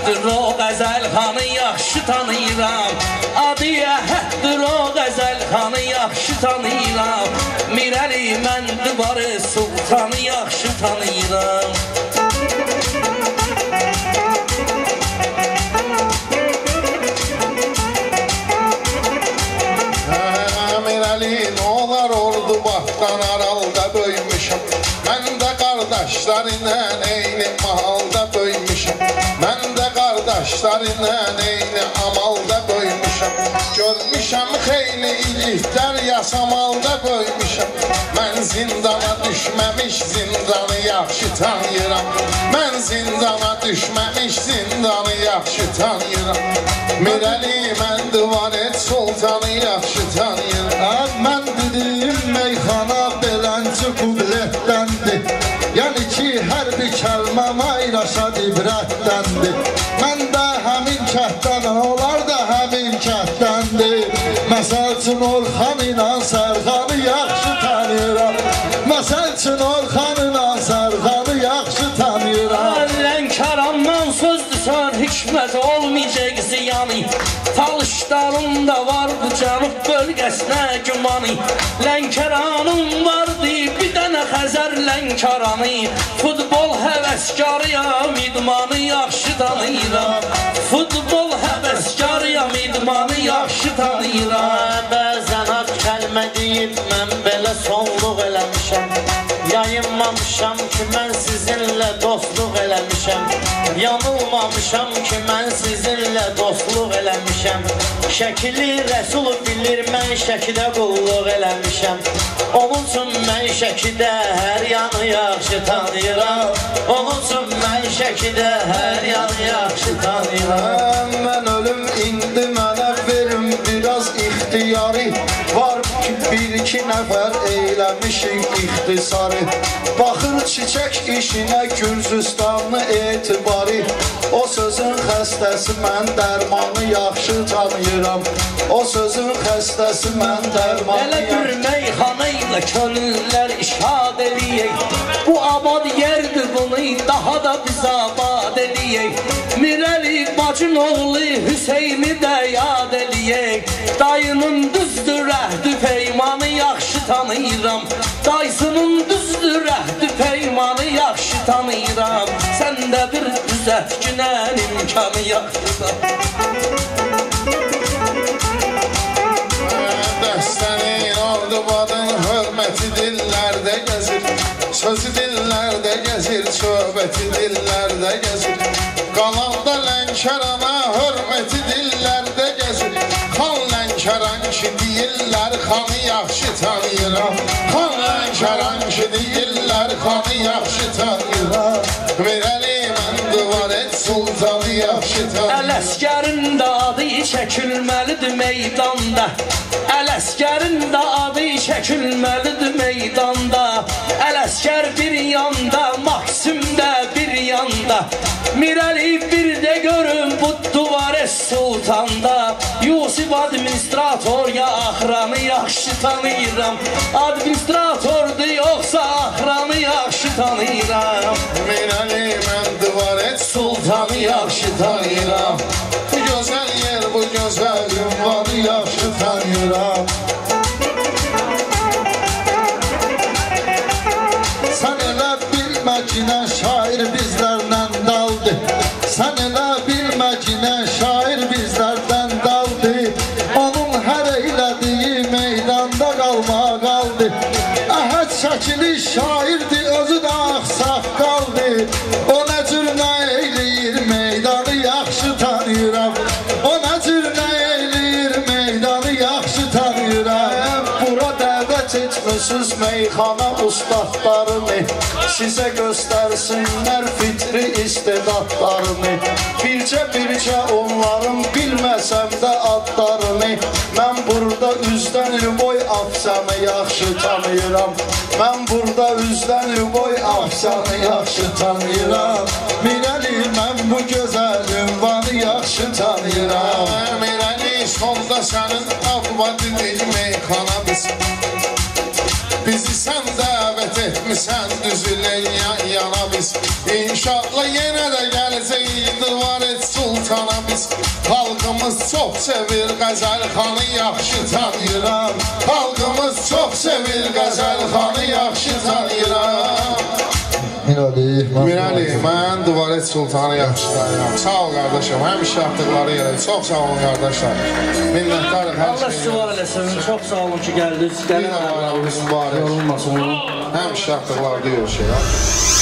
Əhəddir o qəzəlxanı yaxşı tanıyıram. Adı Əhəddir o qəzəlxanı yaxşı tanıyıram. Mirəli mən Divarə Sultanı yaxşı tanıyıram. Mirəli nə olar oldu vaxtdan aralda böyümüşəm. Mən də qardaşlarına eyni mahalda böyümüşəm. Mən də qardaşlarına eyni amalda böyümüşəm. Görmüşəm xeyli iliklər yasamalda böyümüşəm. Mən zindana düşməmiş zindanı yaxşı tanıyıram. Mən zindana düşməmiş zindanı yaxşı tanıyıram. Mirəli mən Divarə Sultanı yaxşı tanıyıram. Mən dediyim meyxana beləncə qüdrətdəndir. Yəni ki, hər bir kəlməm ayraşad ibrətdəndir. Mən də həmin kəhddən, onlar da həmin kəhdəndir. Məsəl üçün Orxan ilə Sərxanı yaxşı tanıyıram. Məsəl üçün Orxan ilə Sərxanı yaxşı tanıyıram. Lənkərandan sözdürsən, hikmət olmayacaq ziyanı. Talışlarında vardı cənub bölgəsinə gümanı. Lənkəranım vardı bir dənə Xəzər Lənkəranı. Futbol həvəskarıyam, idmanı yaxşı tanıyıram. Futbol həvəskarıyam, idmanı yaxşı tanıyıram. Bəzən ad kəlmə deyib mən belə sonluq eləmişəm. Yayınmamışam ki mən sizinlə dostluq eləmişəm. Yanılmamışam ki mən sizinlə dostluq eləmişəm. Şəkili Rəsul bilir, mən şəkidə qulluq eləmişəm. Onun üçün mən şəkidə hər yanı yaxşı tanıyıram. Onun üçün mən şəkidə hər yanı yaxşı tanıyıram. Mən ölüm indi mənə verim biraz ixtiyarı. Var ki bir-iki nəfər eyləmişik ixtisarı. Baxır çiçək işinə Gürcüstanlı etibarı. O sözün xəstəsi mən dərmanı yaxşı tanıyıram. O sözün xəstəsi mən dərmanı elə bir meyxana ilə könüllər işad eləyək. Bu abad yerdir, bunu daha da biz abad eləyək. Mirəli bacın oğlu Hüseyni də yad eləyək. Dayının düzdür əhdi peymanı yaxşı tanıyıram. Dayısının düzdür əhdi peymanı yaxşı tanıyıram. Səndə bir düzətginən imkanı yaxşıdır. Dəstənin ordubadın hörməti dillərdə gəzir. Sözü dillərdə gəzir, söhbəti dillərdə gəzir. Qalanda Lənkərana hörməti dillərdə gəzir. Xan Lənkəran ki deyirlər, xanı yaxşı tanıyıram. Xan Lənkəran ki deyirlər, xanı yaxşı tanıyıram. Mirəli mən Divarə Sultanı yaxşı tanıyıram. Ələsgərin də adı çəkilməlidir meydanda. Ələsgərin də adı çəkilməlidir meydanda. Ələsgər bir yanda, Maksim də bir yanda. Mirəli bir də görün bu Divarə Sultanda. Yusif administrator ya axranı yaxşı tanıyıram. Administratordur yoxsa axranı yaxşı tanıyıram. Mirəli mən Divarə Sultanı yaxşı tanıyıram. Bu gözəl yer, bu gözəl ünvanı yaxşı tanıyıram. Sən elə bilmə ki nə şair bizlərlə daldı. Sən elə bilmə ki nə şair bizlərdən daldı. Onun hər eylədiyi meydanda qalma qaldı. Əhəd şəkili şairdi, özü də axsaq qaldı. O nə cür nə eyləyir meydanı yaxşı tanıyıram. O nə cür nə eyləyir meydanı yaxşı tanıyıram. Bura dəvət etmişsiniz meyxana ustadlarını. Sizə göstərsinlər fitri istedadlarını. Bircə onların bilməsəm də adlarını. Mən burada üzdən Lüboy Afsanı yaxşı tanıyıram. Mən burada üzdən Lüboy Afsanı yaxşı tanıyıram. Mirəli mən bu gözəl ünvanı yaxşı tanıyıram. Mirəli solda sənin abadilik meyxanamız. Bizi sən dəvət etmisən düzülən yana biz. İnşallah yenə də gələcək Divarə Sultanı. Xalqımız çox sevir Qəzəl xanı yaxşı tanıyıram. Xalqımız çox sevir Qəzəl xanı yaxşı tanıyıram. Mirəli, mən Duvaret Sultanı yaxşı tanıyıram. Sağ ol qardaşım, həmişə yaptıqları yerə. Çox sağ olun qardaşlar. Minnətdarıq hər Allah sizi var eləsin, çox sağ olun ki, gəldiniz. Yine var, bizim var. Yorulmasın. Həmişə yaptıqları deyir şey.